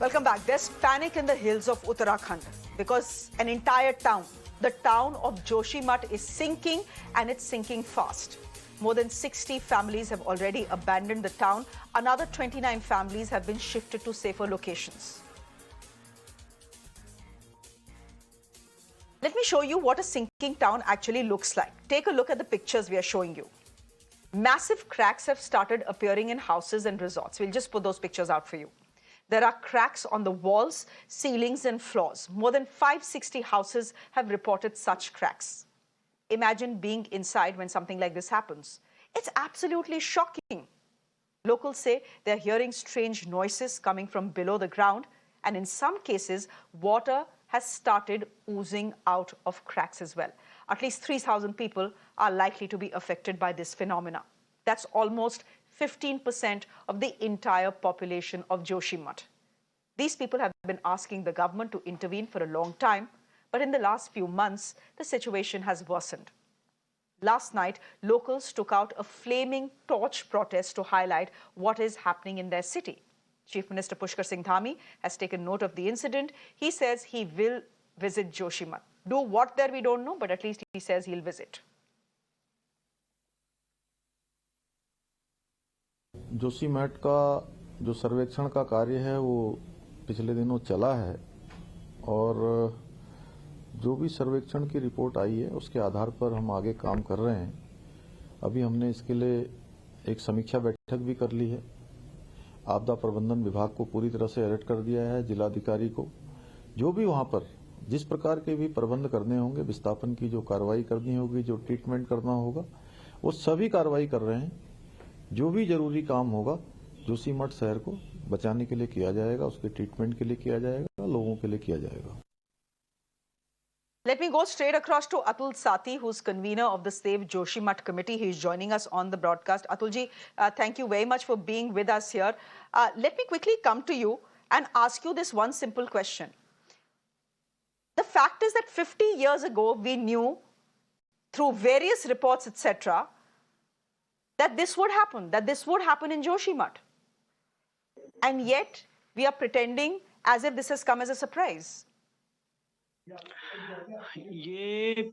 Welcome back. There's panic in the hills of Uttarakhand because an entire town, the town of Joshimath, is sinking, and it's sinking fast. More than 60 families have already abandoned the town. Another 29 families have been shifted to safer locations. Let me show you what a sinking town actually looks like. Take a look at the pictures we are showing you. Massive cracks have started appearing in houses and resorts. We'll just put those pictures out for you. There are cracks on the walls, ceilings, and floors. More than 560 houses have reported such cracks. Imagine being inside when something like this happens. It's absolutely shocking. Locals say they're hearing strange noises coming from below the ground, and in some cases, water has started oozing out of cracks as well. At least 3,000 people are likely to be affected by this phenomena. That's almost 15% of the entire population of Joshimath. These people have been asking the government to intervene for a long time, but in the last few months, the situation has worsened. Last night, locals took out a flaming torch protest to highlight what is happening in their city. Chief Minister Pushkar Singh Dhami has taken note of the incident. He says he will visit Joshimath. Do what there we don't know, but at least he says he'll visit. Joshimath का जो सर्वेक्षण का कार्य है वो पिछले दिनों चला है और जो भी सर्वेक्षण की रिपोर्ट आई है उसके आधार पर हम आगे काम कर रहे हैं। अभी हमने इसके लिए एक समीक्षा बैठक भी कर ली है। आपदा प्रबंधन विभाग को पूरी तरह से अलर्ट कर दिया है, जिलाधिकारी को। जो भी वहां पर जिस प्रकार के भी प्रबंध करने होंगे, विस्थापन की जो कार्रवाई करनी होगी, जो ट्रीटमेंट करना होगा, वो सभी कार्रवाई कर रहे हैं। जो भी जरूरी काम होगा जोशीमठ शहर को बचाने के लिए किया जाएगा, उसके ट्रीटमेंट के लिए किया जाएगा, लोगों के लिए किया जाएगा। Let me go straight across to Atul Sati, who's convener of the Save Joshimath Committee. He's joining us on the broadcast. Atulji, thank you very much for being with us here. Let me quickly come to you and ask you this one simple question. The fact is that 50 years ago, we knew through various reports, etc., that this would happen in Joshimath. And yet, we are pretending as if this has come as a surprise. ये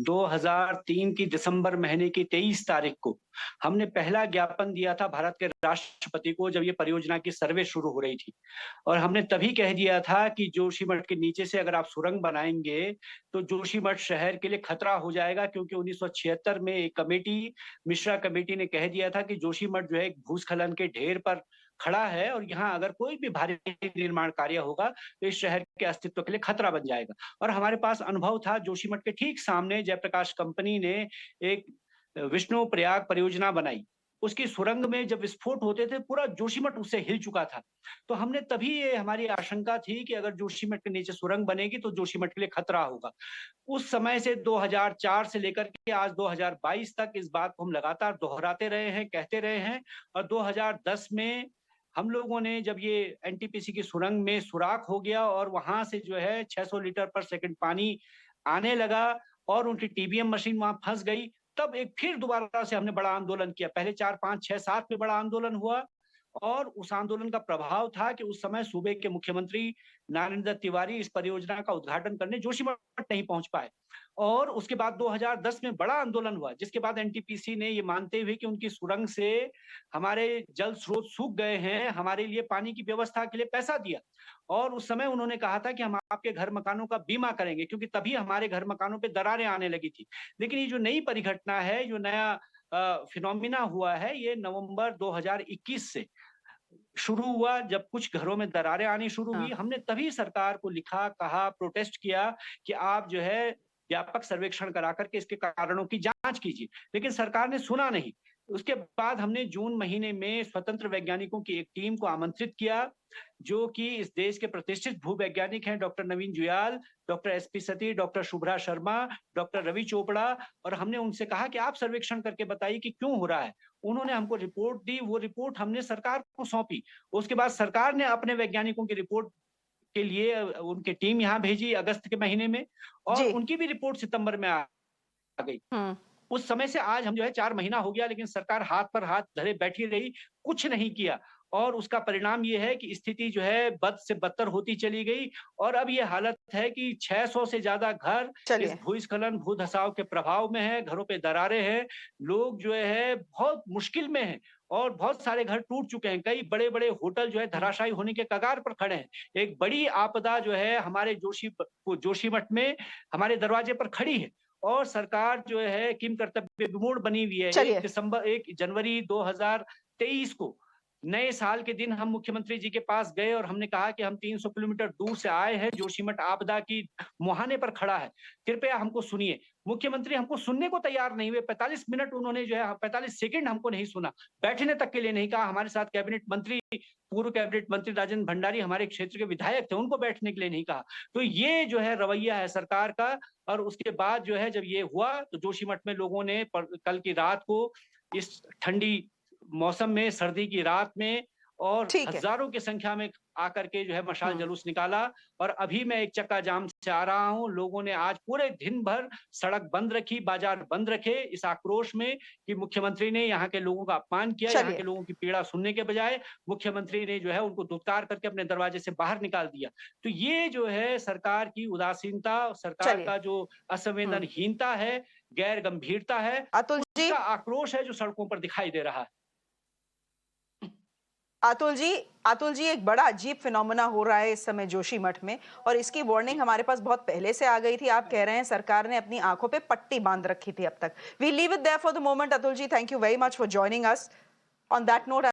2003 की दिसंबर महीने की 23 तारीख को हमने पहला ज्ञापन दिया था भारत के राष्ट्रपति को, जब ये परियोजना की सर्वे शुरू हो रही थी। और हमने तभी कह दिया था कि जोशीमठ के नीचे से अगर आप सुरंग बनाएंगे तो जोशीमठ शहर के लिए खतरा हो जाएगा, क्योंकि 1976 में एक कमेटी, मिश्रा कमेटी ने कह दिया था कि जोशीमठ जो है एक भूस्खलन के ढेर पर खड़ा है और यहाँ अगर कोई भी भारी निर्माण कार्य होगा तो इस शहर के अस्तित्व के लिए खतरा बन जाएगा। और हमारे पास अनुभव था, जोशीमठ के ठीक सामने जयप्रकाश कंपनी ने एक विष्णु प्रयाग परियोजना बनाई। उसकी सुरंग में जब विस्फोट होते थे पूरा जोशीमठ उससे हिल चुका था। तो हमने तभी ये हमारी आशंका थी कि अगर जोशीमठ के नीचे सुरंग बनेगी तो जोशीमठ के लिए खतरा होगा। उस समय से 2004 से लेकर के आज 2022 तक इस बात को हम लगातार दोहराते रहे हैं, कहते रहे हैं। और 2010 में हम लोगों ने जब ये एनटीपीसी की सुरंग में सुराख हो गया और वहां से जो है 600 लीटर पर सेकंड पानी आने लगा और उनकी टीबीएम मशीन वहां फंस गई, तब एक फिर दोबारा से हमने बड़ा आंदोलन किया। पहले 4, 5, 6, 7 में बड़ा आंदोलन हुआ और उस आंदोलन का प्रभाव था कि उस समय सूबे के मुख्यमंत्री नरेंद्र तिवारी इस परियोजना का उद्घाटन करने जोशीमठ नहीं पहुंच पाए। और उसके बाद 2010 में बड़ा आंदोलन हुआ, जिसके बाद एनटीपीसी ने ये मानते हुए कि उनकी सुरंग से हमारे जल स्रोत सूख गए हैं, हमारे लिए पानी की व्यवस्था के लिए पैसा दिया। और उस समय उन्होंने कहा था कि हम आपके घर मकानों का बीमा करेंगे, क्योंकि तभी हमारे घर मकानों पे दरारें आने लगी थी। लेकिन ये जो नई परिघटना है, जो नया फिनोमिना हुआ है, ये नवंबर 2021 से शुरू हुआ। जब कुछ घरों में दरारें आनी शुरू हुई, हमने तभी सरकार को लिखा, कहा, प्रोटेस्ट किया कि आप जो है व्यापक सर्वेक्षण करा करके इसके कारणों की जांच कीजिए। लेकिन सरकार ने सुना नहीं। उसके बाद हमने जून महीने में स्वतंत्र वैज्ञानिकों की एक टीम को आमंत्रित किया, जो कि इस देश के प्रतिष्ठित भूवैज्ञानिक हैं, डॉक्टर नवीन जुयाल, डॉक्टर एसपी सती, डॉक्टर शुभ्रा शर्मा, डॉक्टर रवि चोपड़ा। और हमने उनसे कहा कि आप सर्वेक्षण करके बताइए कि क्यों हो रहा है। उन्होंने हमको रिपोर्ट दी, वो रिपोर्ट हमने सरकार को सौंपी। उसके बाद सरकार ने अपने वैज्ञानिकों की रिपोर्ट के लिए उनकी टीम यहाँ भेजी अगस्त के महीने में, और उनकी भी रिपोर्ट सितंबर में आ गई। उस समय से आज हम जो है 4 महीना हो गया, लेकिन सरकार हाथ पर हाथ धरे बैठी रही, कुछ नहीं किया। और उसका परिणाम ये है कि स्थिति जो है बद से बदतर होती चली गई और अब ये हालत है कि 600 से ज्यादा घर इस चलिए। भूस्खलन भूधसाव के प्रभाव में है, घरों पे दरारें हैं, लोग जो है बहुत मुश्किल में हैं और बहुत सारे घर टूट चुके हैं, कई बड़े-बड़े होटल जो है धराशायी होने के कगार पर खड़े हैं। एक बड़ी आपदा जो है हमारे जोशीमठ में हमारे दरवाजे पर खड़ी है और सरकार जो है किम कर्तव्य विमूढ़ बनी हुई है। चलिए। 1 जनवरी 2023 को नए साल के दिन हम मुख्यमंत्री जी के पास गए और हमने कहा कि हम 300 किलोमीटर दूर से आए हैं, जोशीमठ आपदा की मुहाने पर खड़ा है, कृपया हमको सुनिए। मुख्यमंत्री हमको सुनने को तैयार नहीं हुए, 45 मिनट उन्होंने जो है 45 सेकंड हमको नहीं सुना, बैठने तक के लिए नहीं कहा। हमारे साथ कैबिनेट मंत्री, पूर्व कैबिनेट मंत्री राजेंद्र भंडारी हमारे क्षेत्र के विधायक थे, उनको बैठने के लिए नहीं कहा। तो ये जो है रवैया है सरकार का और उसके बाद जो है जब ये हुआ तो जोशीमठ में लोगों ने कल की रात को इस ठंडी मौसम में, सर्दी की रात में और ठीक है। हजारों की संख्या में आकर के जो है मशाल जुलूस निकाला और अभी मैं एक चक्का जाम से आ रहा हूं। लोगों ने आज पूरे दिन भर सड़क बंद रखी, बाजार बंद रखे इस आक्रोश में कि मुख्यमंत्री ने यहाँ के लोगों का अपमान किया, यहाँ के लोगों की पीड़ा सुनने के बजाय मुख्यमंत्री ने जो है उनको दुत्कार करके अपने दरवाजे से बाहर निकाल दिया। तो ये जो है सरकार की उदासीनता, सरकार का जो असंवेदनहीनता है, गैर गंभीरता है, अतुल जी, उसका आक्रोश है जो सड़कों पर दिखाई दे रहा है। अतुल जी एक बड़ा अजीब फिनोमेना हो रहा है इस समय जोशीमठ में और इसकी वार्निंग हमारे पास बहुत पहले से आ गई थी। आप कह रहे हैं सरकार ने अपनी आंखों पे पट्टी बांध रखी थी अब तक। We leave it there for the moment. Atul ji, thank you very much for joining us. On that note